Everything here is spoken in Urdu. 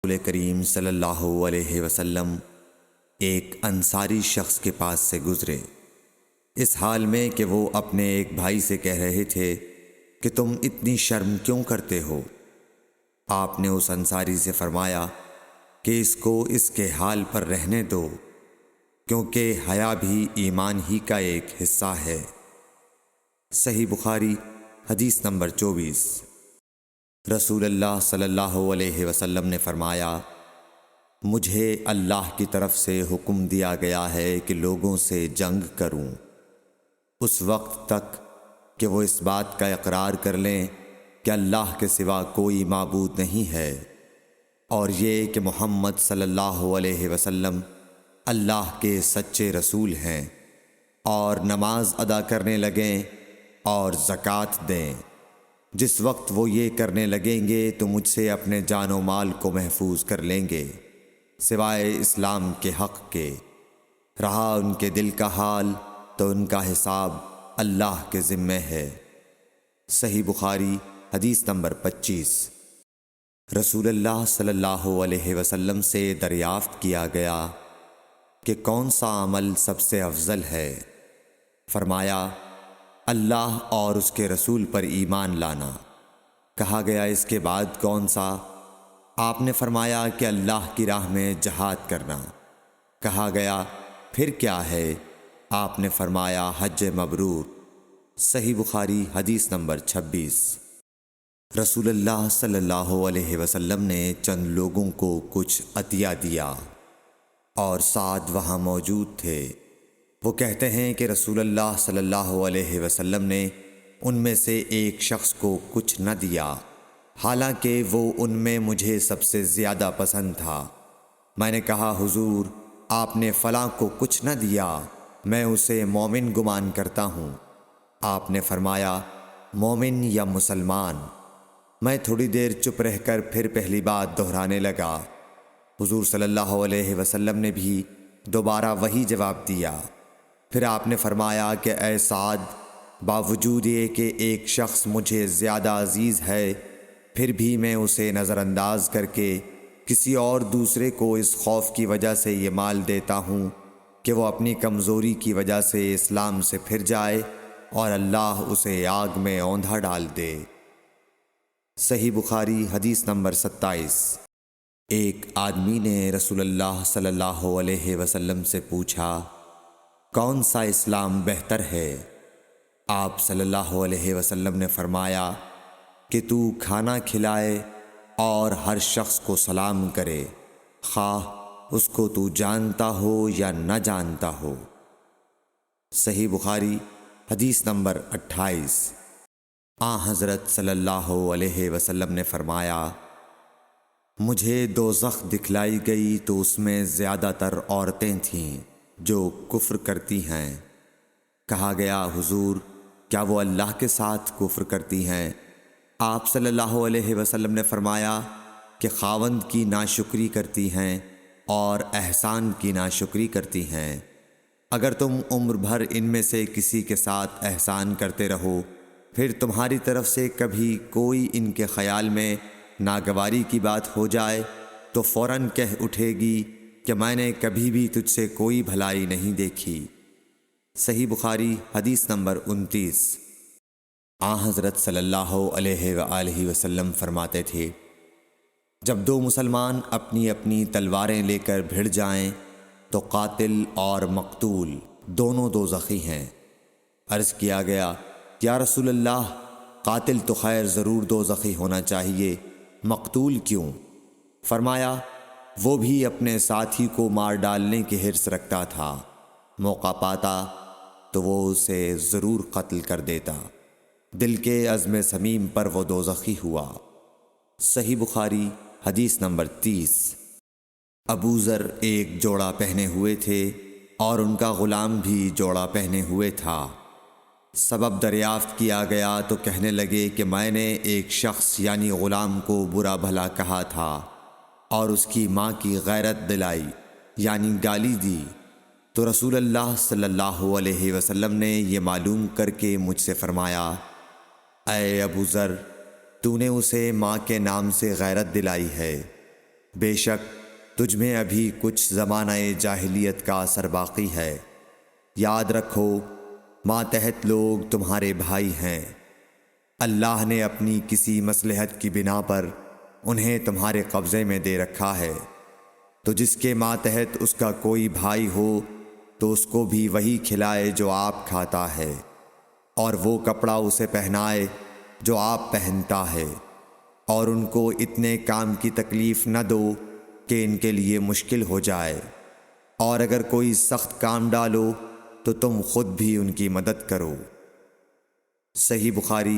رسول کریم صلی اللہ علیہ وسلم ایک انصاری شخص کے پاس سے گزرے، اس حال میں کہ وہ اپنے ایک بھائی سے کہہ رہے تھے کہ تم اتنی شرم کیوں کرتے ہو؟ آپ نے اس انصاری سے فرمایا کہ اس کو اس کے حال پر رہنے دو، کیونکہ حیا بھی ایمان ہی کا ایک حصہ ہے۔ صحیح بخاری حدیث نمبر 24۔ رسول اللہ صلی اللہ علیہ وسلم نے فرمایا، مجھے اللہ کی طرف سے حکم دیا گیا ہے کہ لوگوں سے جنگ کروں، اس وقت تک کہ وہ اس بات کا اقرار کر لیں کہ اللہ کے سوا کوئی معبود نہیں ہے، اور یہ کہ محمد صلی اللہ علیہ وسلم اللہ کے سچے رسول ہیں، اور نماز ادا کرنے لگیں اور زکوٰۃ دیں۔ جس وقت وہ یہ کرنے لگیں گے تو مجھ سے اپنے جان و مال کو محفوظ کر لیں گے، سوائے اسلام کے حق کے۔ رہا ان کے دل کا حال تو ان کا حساب اللہ کے ذمہ ہے۔ صحیح بخاری حدیث نمبر 25۔ رسول اللہ صلی اللہ علیہ وسلم سے دریافت کیا گیا کہ کون سا عمل سب سے افضل ہے؟ فرمایا، اللہ اور اس کے رسول پر ایمان لانا۔ کہا گیا، اس کے بعد کون سا؟ آپ نے فرمایا کہ اللہ کی راہ میں جہاد کرنا۔ کہا گیا، پھر کیا ہے؟ آپ نے فرمایا، حج مبرور۔ صحیح بخاری حدیث نمبر 26۔ رسول اللہ صلی اللہ علیہ وسلم نے چند لوگوں کو کچھ عطیہ دیا، اور سعد وہاں موجود تھے۔ وہ کہتے ہیں کہ رسول اللہ صلی اللہ علیہ وسلم نے ان میں سے ایک شخص کو کچھ نہ دیا، حالانکہ وہ ان میں مجھے سب سے زیادہ پسند تھا۔ میں نے کہا، حضور، آپ نے فلاں کو کچھ نہ دیا، میں اسے مومن گمان کرتا ہوں۔ آپ نے فرمایا، مومن یا مسلمان؟ میں تھوڑی دیر چپ رہ کر پھر پہلی بات دہرانے لگا۔ حضور صلی اللہ علیہ وسلم نے بھی دوبارہ وہی جواب دیا۔ پھر آپ نے فرمایا کہ اے سعد، باوجود یہ کہ ایک شخص مجھے زیادہ عزیز ہے، پھر بھی میں اسے نظر انداز کر کے کسی اور دوسرے کو اس خوف کی وجہ سے یہ مال دیتا ہوں کہ وہ اپنی کمزوری کی وجہ سے اسلام سے پھر جائے اور اللہ اسے آگ میں اوندھا ڈال دے۔ صحیح بخاری حدیث نمبر 27۔ ایک آدمی نے رسول اللہ صلی اللہ علیہ وسلم سے پوچھا، کون سا اسلام بہتر ہے؟ آپ صلی اللہ علیہ وسلم نے فرمایا کہ تو کھانا کھلائے اور ہر شخص کو سلام کرے، خواہ اس کو تو جانتا ہو یا نہ جانتا ہو۔ صحیح بخاری حدیث نمبر 28۔ حضرت صلی اللہ علیہ وسلم نے فرمایا، مجھے دوزخ دکھلائی گئی تو اس میں زیادہ تر عورتیں تھیں جو کفر کرتی ہیں۔ کہا گیا، حضور، کیا وہ اللہ کے ساتھ کفر کرتی ہیں؟ آپ صلی اللہ علیہ وسلم نے فرمایا کہ خاوند کی ناشکری کرتی ہیں اور احسان کی ناشکری کرتی ہیں۔ اگر تم عمر بھر ان میں سے کسی کے ساتھ احسان کرتے رہو، پھر تمہاری طرف سے کبھی کوئی ان کے خیال میں ناگواری کی بات ہو جائے تو فوراً کہہ اٹھے گی کہ میں نے کبھی بھی تجھ سے کوئی بھلائی نہیں دیکھی۔ صحیح بخاری حدیث نمبر 29۔ حضرت صلی اللہ علیہ وآلہ وسلم فرماتے تھے، جب دو مسلمان اپنی اپنی تلواریں لے کر بھڑ جائیں تو قاتل اور مقتول دونوں دوزخی ہیں۔ عرض کیا گیا، یا رسول اللہ، قاتل تو خیر ضرور دوزخی ہونا چاہیے، مقتول کیوں؟ فرمایا، وہ بھی اپنے ساتھی کو مار ڈالنے کی حرص رکھتا تھا، موقع پاتا تو وہ اسے ضرور قتل کر دیتا، دل کے عزم صمیم پر وہ دوزخی ہوا۔ صحیح بخاری حدیث نمبر 30۔ ابو ذر ایک جوڑا پہنے ہوئے تھے اور ان کا غلام بھی جوڑا پہنے ہوئے تھا۔ سبب دریافت کیا گیا تو کہنے لگے کہ میں نے ایک شخص یعنی غلام کو برا بھلا کہا تھا اور اس کی ماں کی غیرت دلائی یعنی گالی دی، تو رسول اللہ صلی اللہ علیہ وسلم نے یہ معلوم کر کے مجھ سے فرمایا، اے ابو ذر، تو نے اسے ماں کے نام سے غیرت دلائی ہے۔ بے شک تجھ میں ابھی کچھ زمانہ جاہلیت کا اثر باقی ہے۔ یاد رکھو ماتحت لوگ تمہارے بھائی ہیں۔ اللہ نے اپنی کسی مصلحت کی بنا پر انہیں تمہارے قبضے میں دے رکھا ہے، تو جس کے ماتحت اس کا کوئی بھائی ہو تو اس کو بھی وہی کھلائے جو آپ کھاتا ہے، اور وہ کپڑا اسے پہنائے جو آپ پہنتا ہے، اور ان کو اتنے کام کی تکلیف نہ دو کہ ان کے لیے مشکل ہو جائے، اور اگر کوئی سخت کام ڈالو تو تم خود بھی ان کی مدد کرو۔ صحیح بخاری